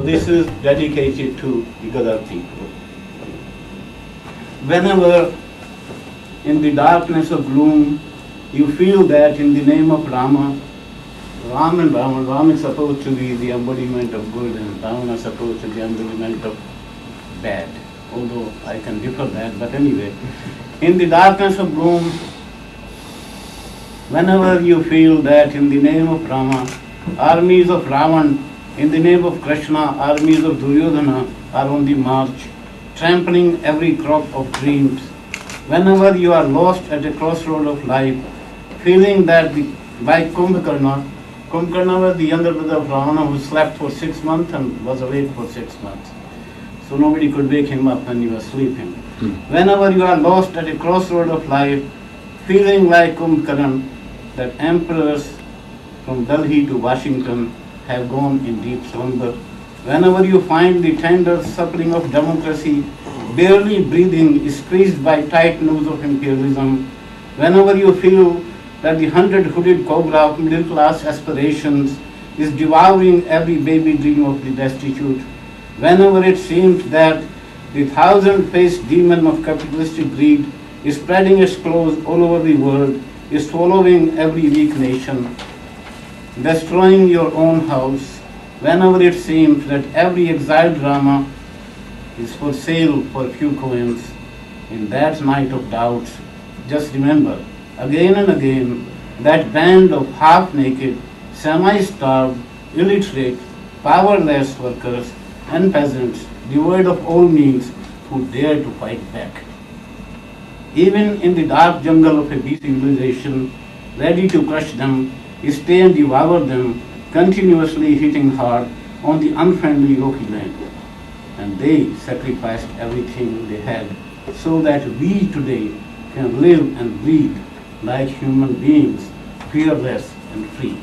So this is dedicated to the Gadar people. Whenever in the darkness of gloom you feel that in the name of Rama, Ram is supposed to be the embodiment of good and Ravana is supposed to be the embodiment of bad. Although I can differ that, but anyway, in the darkness of gloom, whenever you feel that in the name of Rama, armies of Ravan, in the name of Krishna, armies of Duryodhana are on the march, trampling every crop of dreams. Whenever you are lost at a crossroad of life, feeling that like Kumbhakarna was the younger brother of Ravana who slept for 6 months and was awake for 6 months. So nobody could wake him up when he was sleeping. Whenever you are lost at a crossroad of life, feeling like Kumbhakarna, that emperors from Delhi to Washington have gone in deep slumber. Whenever you find the tender suffering of democracy barely breathing, squeezed by tight noose of imperialism, whenever you feel that the 100-hooded cobra of middle-class aspirations is devouring every baby dream of the destitute, whenever it seems that the 1,000-faced demon of capitalistic greed is spreading its claws all over the world, is swallowing every weak nation, destroying your own house, whenever it seems that every exiled drama is for sale for few coins, in that night of doubts, just remember, again and again, that band of half-naked, semi-starved, illiterate, powerless workers and peasants, devoid of all means, who dare to fight back. Even in the dark jungle of a beast civilization, ready to crush them, stay and devour them, continuously hitting hard on the unfriendly rocky land. And they sacrificed everything they had so that we today can live and breathe like human beings, fearless and free.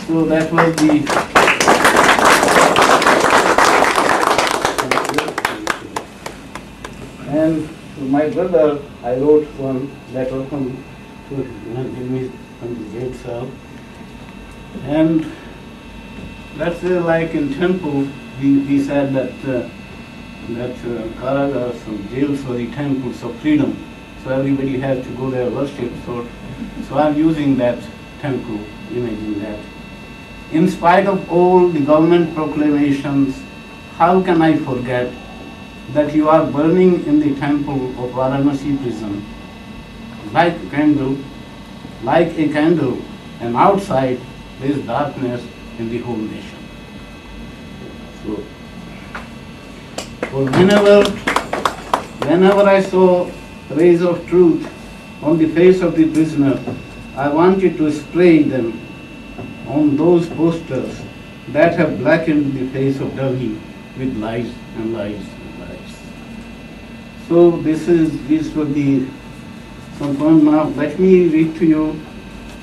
So that was the and to my brother I wrote one letter from the great self. And let's say like in temple we said that Karagas and jails were the temples of freedom. So everybody has to go there worship. So I'm using that temple, imaging that. In spite of all the government proclamations, how can I forget that you are burning in the temple of Varanasi prison like a candle, and outside there is darkness in the whole nation. So whenever I saw rays of truth on the face of the prisoner, I wanted to spray them on those posters that have blackened the face of Delhi with lies and lies and lies. So these were the some point. Now let me read to you.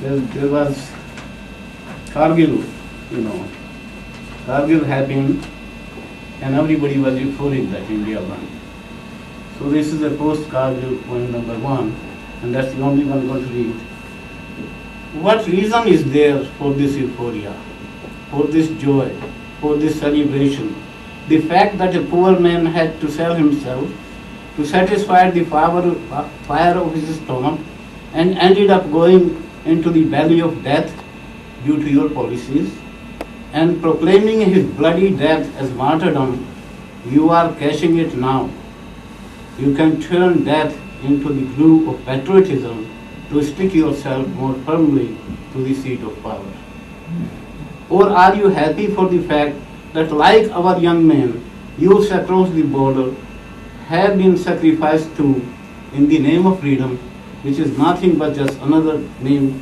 There was Kargil, Kargil happened and everybody was euphoric that India won. So this is a post-Kargil point number 1, and that's the only one I'm going to read. What reason is there for this euphoria, for this joy, for this celebration? The fact that a poor man had to sell himself to satisfy the fire of his stomach and ended up going into the valley of death due to your policies, and proclaiming his bloody death as martyrdom, you are cashing it now. You can turn death into the glue of patriotism to stick yourself more firmly to the seat of power. Or are you happy for the fact that, like our young men, youths across the border have been sacrificed to in the name of freedom, which is nothing but just another name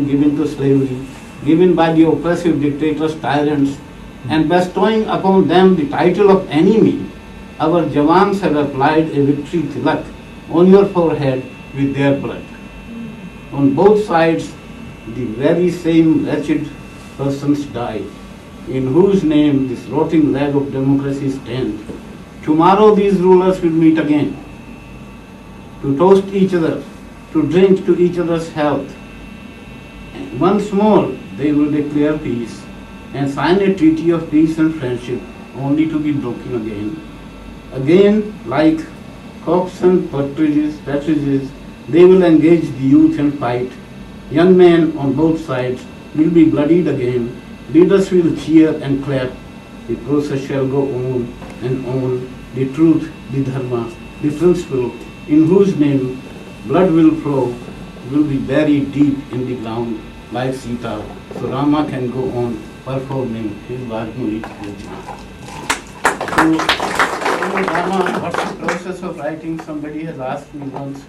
given to slavery, given by the oppressive dictators, tyrants, and bestowing upon them the title of enemy? Our Jawans have applied a victory tilak on your forehead with their blood. On both sides, the very same wretched persons die, in whose name this rotting leg of democracy stands. Tomorrow these rulers will meet again, to toast each other, to drink to each other's health. And once more they will declare peace, and sign a treaty of peace and friendship, only to be broken again. Again, like cocks and partridges, they will engage the youth and fight. Young men on both sides will be bloodied again. Leaders will cheer and clap. The process shall go on and on. The truth, the dharma, the principle, in whose name blood will flow, will be buried deep in the ground like Sita. So Rama can go on performing his Varmuli Yajna. So, Rama, what's the process of writing? Somebody has asked me once,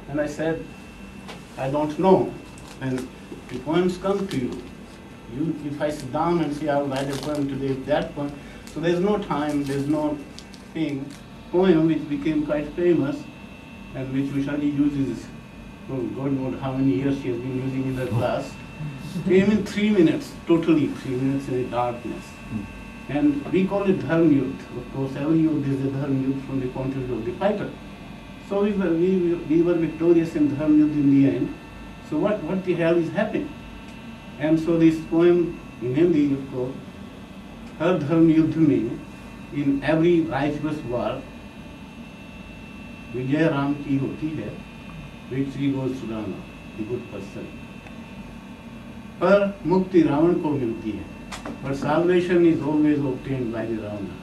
and I said, I don't know. And the poems come to you. If I sit down and say, I'll write a poem today, that poem, so there's no time, there's no thing. Poem which became quite famous and which Vishali uses, oh, God knows how many years she has been using in her class, came in 3 minutes, totally 3 minutes in the darkness. And we call it Dharm Yudh. Of course, every youth is a Dharm Yudh from the point of view of the fighter. So we were victorious in Dharm Yudh in the end. So what the hell is happening? And so this poem in Hindi, of course, Har Dharm Yudh mein, in every righteous war, Vijay Ram ki hoti hai, victory goes to Rama, the good person. पर मुक्ति रावण को मिलती है, but salvation is always obtained by the Ravana.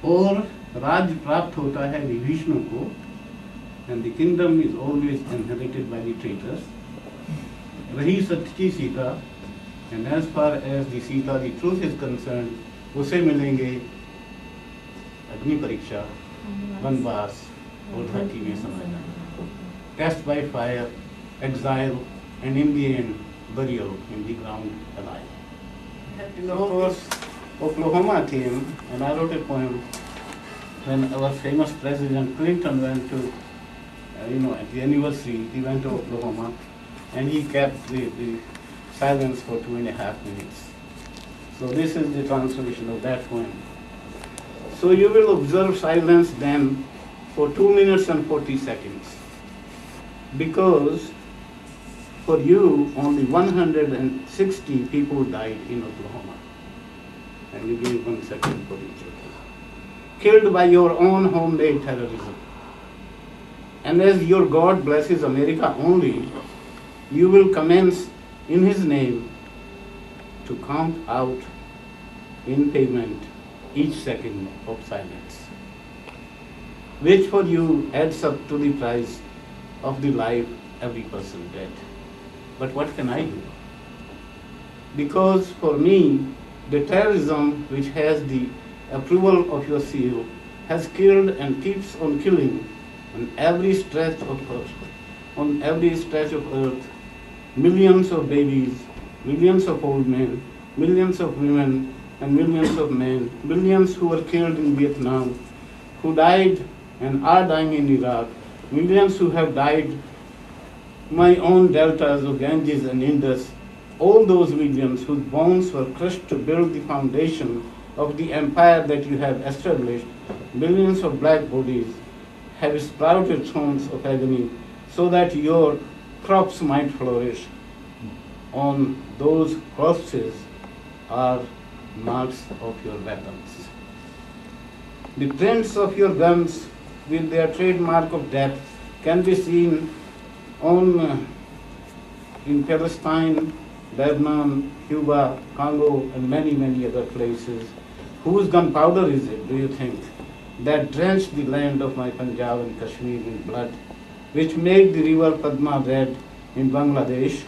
और राज्य प्राप्त होता है विभीषण को, and the kingdom is always inherited by the traitors. रही सत्य की Sita, and as far as the Sita, the truth is concerned, उसे मिलेंगे अग्नि परीक्षा, वनवास और धरती में समाना, test by fire, exile, and in the end, burial in the ground alive. And of course, Oklahoma came, and I wrote a poem when our famous President Clinton went to, at the anniversary, he went to Oklahoma, and he kept the silence for 2.5 minutes. So this is the translation of that poem. So you will observe silence then for 2 minutes and 40 seconds, because for you only 160 people died in Oklahoma, and you give 1 second for each of them, killed by your own homemade terrorism. And as your God blesses America only, you will commence in his name to count out in payment each second of silence, which for you adds up to the price of the life every person dead. But what can I do? Because for me, the terrorism which has the approval of your seal has killed and keeps on killing on every stretch of earth, millions of babies, millions of old men, millions of women, and millions of men, millions who were killed in Vietnam, who died and are dying in Iraq, millions who have died my own deltas of Ganges and Indus, all those millions whose bones were crushed to build the foundation of the empire that you have established, millions of black bodies have sprouted thorns of agony so that your crops might flourish. On those corpses are marks of your weapons. The prints of your guns with their trademark of death can be seen in Palestine, Lebanon, Cuba, Congo, and many, many other places. Whose gunpowder is it, do you think, that drenched the land of my Punjab and Kashmir in blood, which made the river Padma red in Bangladesh?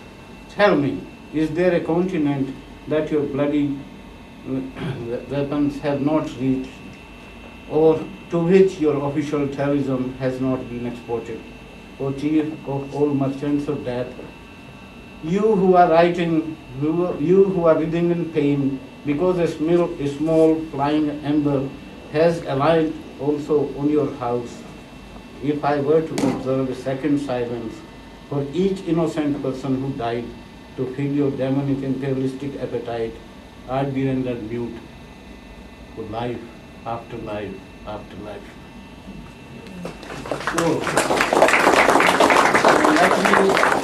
Tell me, is there a continent that your bloody weapons have not reached, or to which your official terrorism has not been exported? O chief of all merchants of death, you who are writing, you who are writhing in pain because a small flying ember has alighted also on your house, if I were to observe a second silence for each innocent person who died to feed your demonic imperialistic appetite, I'd be rendered mute for life after life after life. So, let me